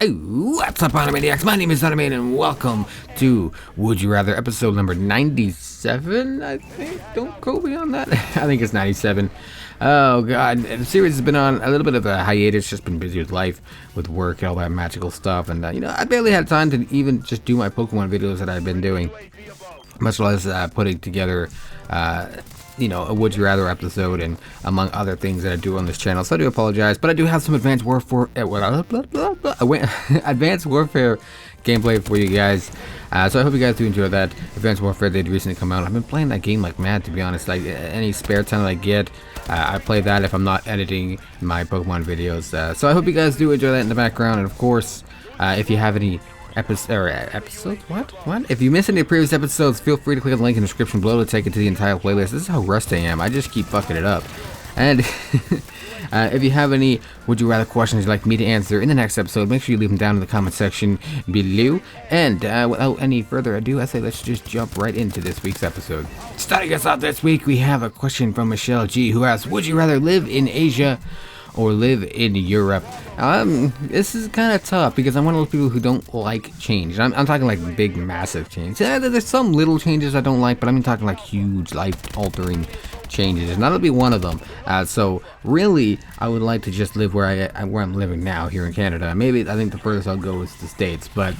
Hey, what's up, Arnimane? My name is Arnimane, and welcome to Would You Rather, episode number 97, I think. Don't quote me on that. I think it's 97. Oh, God. The series has been on a little bit of a hiatus, just been busy with life, with work, and all that magical stuff. And, I barely had time to even just do my Pokemon videos that I've been doing, much less putting together a Would You Rather episode and among other things that I do on this channel. So I do apologize, but I do have some Advanced Warfare Advanced Warfare gameplay for you guys. So I hope you guys do enjoy that. Advanced Warfare did recently come out. I've been playing that game like mad, to be honest. Like any spare time that I get, I play that if I'm not editing my Pokemon videos. So I hope you guys do enjoy that in the background. And of course, if you have any episodes? What? If you missed any previous episodes, feel free to click on the link in the description below to take it to the entire playlist. This is how rusty I am. I just keep fucking it up. And if you have any Would You Rather questions you'd like me to answer in the next episode, make sure you leave them down in the comment section below. And without any further ado, I say let's just jump right into this week's episode. Starting us out this week, we have a question from Michelle G, who asks, would you rather live in Asia or live in Europe? This is kind of tough because I'm one of those people who don't like change. I'm talking like big, massive change. There's some little changes I don't like, but I'm talking like huge, life-altering changes, and that'll be one of them. So really, I would like to just live where I'm living now here in Canada. Maybe I think the furthest I'll go is the States. But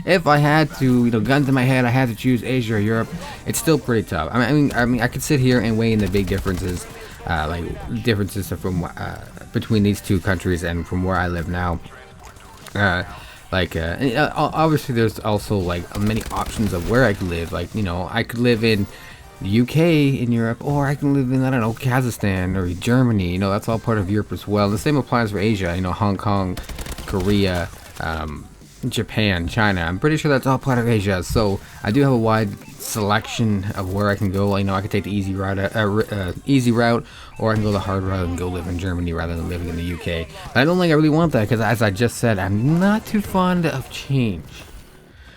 if I had to, gun to my head, I had to choose Asia or Europe, it's still pretty tough. I mean, I could sit here and weigh in the big differences. Differences from between these two countries and from where I live now. Obviously there's also like many options of where I could live. I could live in the UK in Europe, or I can live in, I don't know, Kazakhstan or Germany. That's all part of Europe as well. The same applies for Asia. Hong Kong, Korea, Japan, China. I'm pretty sure that's all part of Asia. So I do have a wide selection of where I can go. I could take the easy route, or I can go the hard route and go live in Germany rather than living in the UK. But I don't think I really want that because, as I just said, I'm not too fond of change.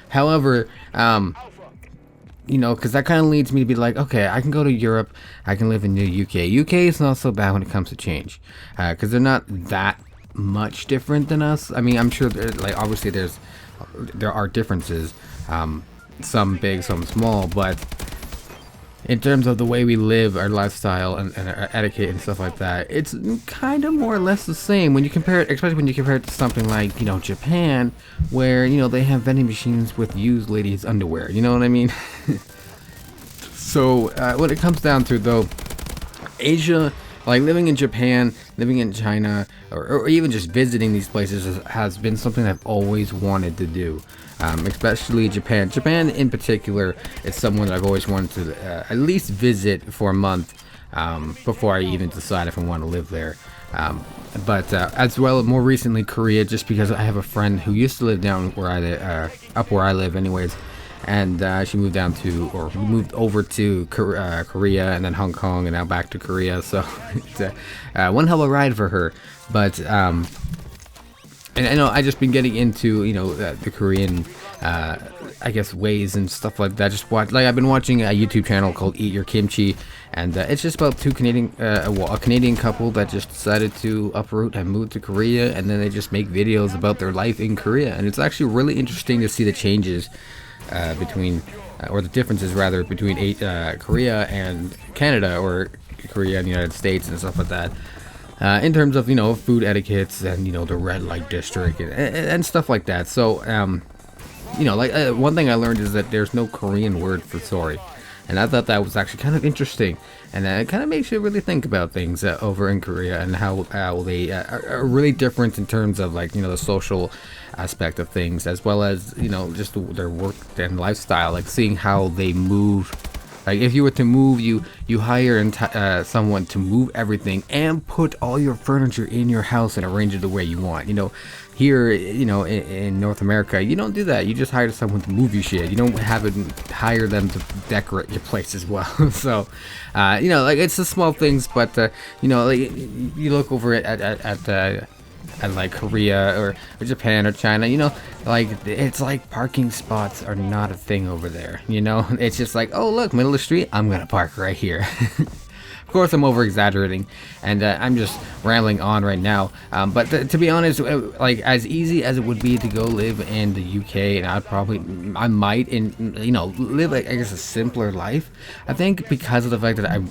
However, because that kind of leads me to be like, okay, I can go to Europe, I can live in the UK. UK is not so bad when it comes to change, because they're not that much different than us. I mean, I'm sure obviously there are differences, some big, some small, but in terms of the way we live, our lifestyle and our etiquette and stuff like that, it's kind of more or less the same when you compare it, especially when you compare it to something like Japan, where they have vending machines with used ladies' underwear. You know what I mean? So when it comes down to, though, Asia, like living in Japan, living in China, or even just visiting these places has been something I've always wanted to do. Especially Japan. Japan in particular is someone that I've always wanted to at least visit for a month before I even decide if I want to live there. But as well, more recently, Korea, just because I have a friend who used to live down where up where I live anyways, and she moved over to Korea and then Hong Kong and now back to Korea. So it's one hell of a ride for her. But and I know I just been getting into the Korean ways and stuff like that. I've been watching a YouTube channel called Eat Your Kimchi, and it's just about a Canadian couple that just decided to uproot and move to Korea, and then they just make videos about their life in Korea, and it's actually really interesting to see the changes or the differences rather between Korea and Canada, or Korea and the United States and stuff like that. In terms of food etiquettes and the red light district and stuff like that. So one thing I learned is that there's no Korean word for sorry, and I thought that was actually kind of interesting, and it kind of makes you really think about things over in Korea and how they are really different in terms of the social aspect of things, as well as just their work and lifestyle, seeing how they move. If you were to move, you hire someone to move everything and put all your furniture in your house and arrange it the way you want. Here, in North America, you don't do that. You just hire someone to move your shit. You don't hire them to decorate your place as well. So, it's the small things, but you look over at like Korea or Japan or China, it's like parking spots are not a thing over there. It's just like, oh look, middle of the street, I'm gonna park right here. Of course, I'm over exaggerating, and I'm just rambling on right now. But to be honest, like as easy as it would be to go live in the UK, and I might, live, I guess, a simpler life. I think because of the fact that I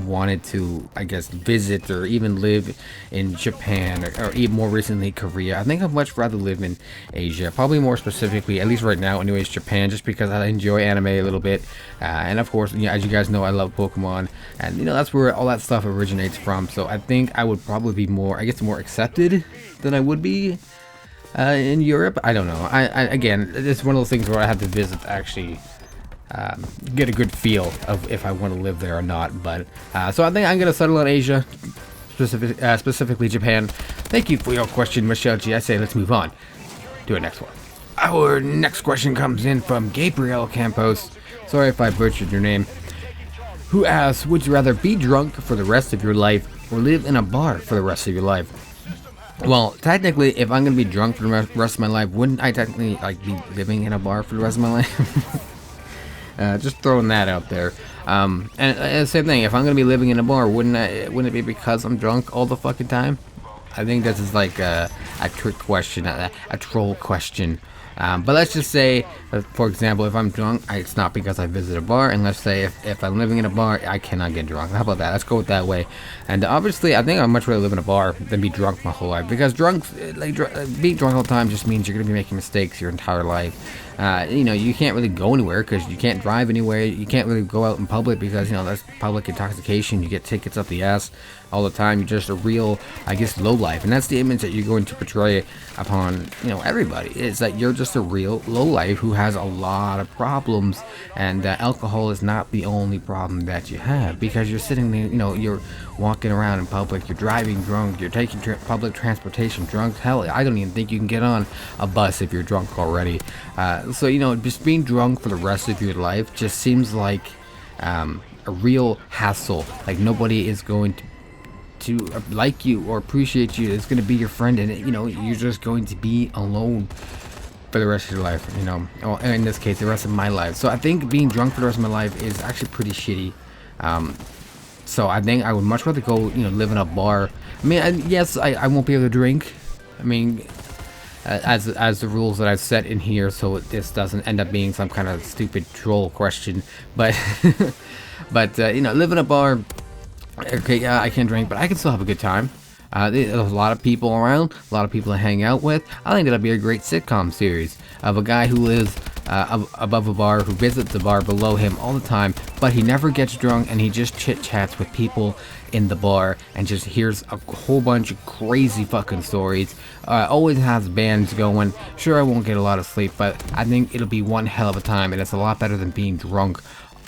wanted to, I guess, visit or even live in Japan, or even more recently Korea. I think I'd much rather live in Asia, probably more specifically, at least right now anyways, Japan, just because I enjoy anime a little bit, and of course, as you guys know, I love Pokemon, and that's where all that stuff originates from. So I think I would probably be more, I guess, more accepted than I would be in Europe. I don't know. I again, it's one of those things where I have to visit to actually get a good feel of if I want to live there or not. But so I think I'm gonna settle on Asia, specifically Japan. Thank you for your question, Michelle G. I say let's move on to the next one. Our next question comes in from Gabriel Campos. Sorry if I butchered your name. Who asks, would you rather be drunk for the rest of your life or live in a bar for the rest of your life? Well, technically, if I'm gonna be drunk for the rest of my life, wouldn't I technically like be living in a bar for the rest of my life? Just throwing that out there. And same thing, if I'm gonna be living in a bar, wouldn't it be because I'm drunk all the fucking time? I think this is like a trick question, a troll question. But let's just say, for example, if I'm drunk, it's not because I visit a bar. And let's say if I'm living in a bar, I cannot get drunk. How about that? Let's go with that way. And obviously, I think I'd much rather live in a bar than be drunk my whole life. Because being drunk all the time just means you're going to be making mistakes your entire life. You can't really go anywhere because you can't drive anywhere. You can't really go out in public because, that's public intoxication. You get tickets up the ass all the time. You're just a real, I guess, low life. And that's the image that you're going to portray upon, everybody. Is that you're just a real low life who has a lot of problems. And alcohol is not the only problem that you have, because you're sitting there, you're walking around in public, you're driving drunk, you're taking public transportation drunk. Hell, I don't even think you can get on a bus if you're drunk already. So, just being drunk for the rest of your life just seems like a real hassle. Like nobody is going to like you or appreciate you. It's going to be your friend, and you're just going to be alone for the rest of your life. Or in this case, the rest of my life. So I think being drunk for the rest of my life is actually pretty shitty. So I think I would much rather go, live in a bar. I mean, yes, I won't be able to drink. I mean, as the rules that I've set in here, so this doesn't end up being some kind of stupid troll question. But, live in a bar. Okay, yeah, I can't drink, but I can still have a good time. There's a lot of people around, a lot of people to hang out with. I think that'll be a great sitcom series of a guy who lives above a bar, who visits the bar below him all the time, but he never gets drunk, and he just chit-chats with people in the bar and just hears a whole bunch of crazy fucking stories. Always has bands going. Sure, I won't get a lot of sleep, but I think it'll be one hell of a time, and it's a lot better than being drunk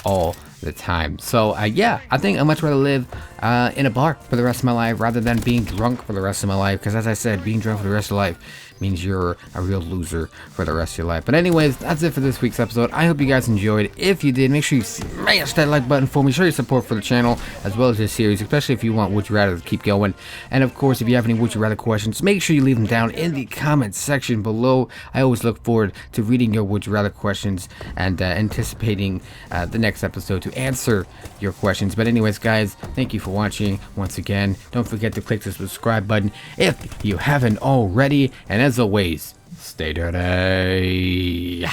all the time. So yeah, I think I'd much rather live in a bar for the rest of my life rather than being drunk for the rest of my life, because as I said, being drunk for the rest of life means you're a real loser for the rest of your life. But anyways, that's it for this week's episode. I hope you guys enjoyed. If you did, make sure you smash that like button for me. Show your support for the channel as well as this series, especially if you want Would You Rather to keep going. And of course, if you have any Would You Rather questions, make sure you leave them down in the comment section below. I always look forward to reading your Would You Rather questions and anticipating the next episode to answer your questions. But anyways, guys, thank you for watching once again. Don't forget to click the subscribe button if you haven't already, and as always, stay dirty.